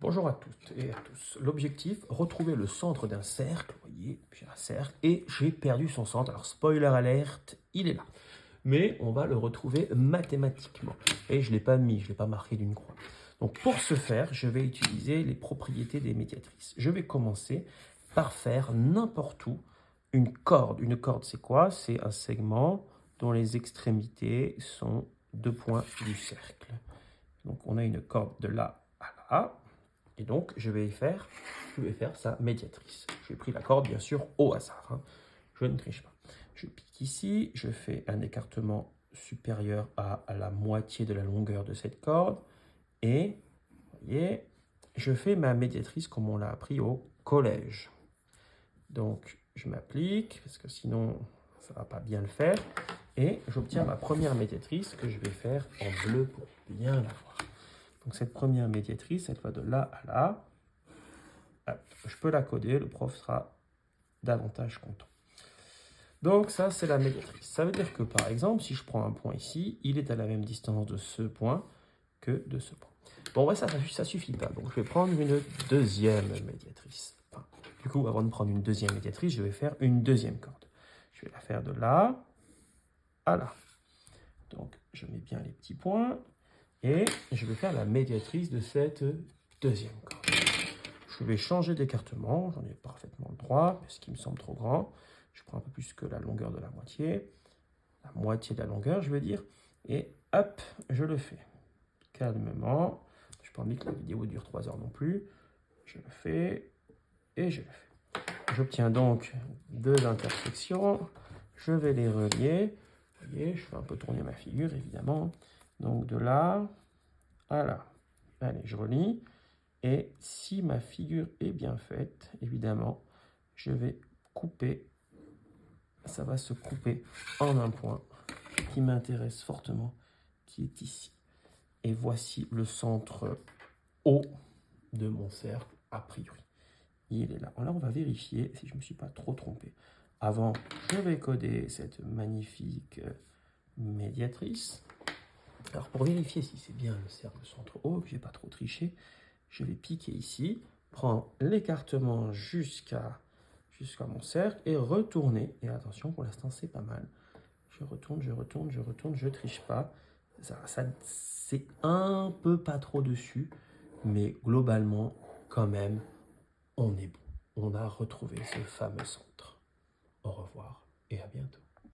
Bonjour à toutes et à tous. L'objectif, retrouver le centre d'un cercle. Vous voyez, j'ai un cercle et j'ai perdu son centre. Alors, spoiler alerte, il est là. Mais on va le retrouver mathématiquement. Et je ne l'ai pas mis, je ne l'ai pas marqué d'une croix. Donc, pour ce faire, je vais utiliser les propriétés des médiatrices. Je vais commencer par faire n'importe où une corde. Une corde, c'est quoi? C'est un segment dont les extrémités sont deux points du cercle. Donc, on a une corde de là à là. Et donc, je vais faire sa médiatrice. J'ai pris la corde, bien sûr, au hasard. Hein. Je ne triche pas. Je pique ici, je fais un écartement supérieur à la moitié de la longueur de cette corde. Et, vous voyez, je fais ma médiatrice comme on l'a appris au collège. Donc, je m'applique, parce que sinon, ça ne va pas bien le faire. Et j'obtiens ma première médiatrice que je vais faire en bleu pour bien la voir. Donc cette première médiatrice, elle va de là à là. Je peux la coder, le prof sera davantage content. Donc ça, c'est la médiatrice. Ça veut dire que par exemple, si je prends un point ici, il est à la même distance de ce point que de ce point. Bon, ouais, ça suffit pas. Donc je vais prendre une deuxième médiatrice. Enfin, du coup, avant de prendre une deuxième médiatrice, je vais faire une deuxième corde. Je vais la faire de là à là. Donc je mets bien les petits points. Et je vais faire la médiatrice de cette deuxième corde. Je vais changer d'écartement, j'en ai parfaitement le droit, mais ce qui me semble trop grand. Je prends un peu plus que la longueur de la moitié de la longueur, je veux dire. Et hop, je le fais. Calmement. Je n'ai pas envie que la vidéo dure 3 heures non plus. Je le fais et je le fais. J'obtiens donc deux intersections. Je vais les relier. Vous voyez, je vais un peu tourner ma figure, évidemment. Donc de là à là. Allez, je relie. Et si ma figure est bien faite, évidemment, je vais couper. Ça va se couper en un point qui m'intéresse fortement, qui est ici. Et voici le centre haut de mon cercle, a priori. Il est là. Alors, on va vérifier si je ne me suis pas trop trompé. Avant, je vais coder cette magnifique médiatrice. Alors, pour vérifier si c'est bien le cercle centre haut, que je n'ai pas trop triché, je vais piquer ici, prendre l'écartement jusqu'à mon cercle et retourner. Et attention, pour l'instant, c'est pas mal. Je retourne, je triche pas. C'est un peu pas trop dessus, mais globalement, quand même, on est bon. On a retrouvé ce fameux centre. Au revoir et à bientôt.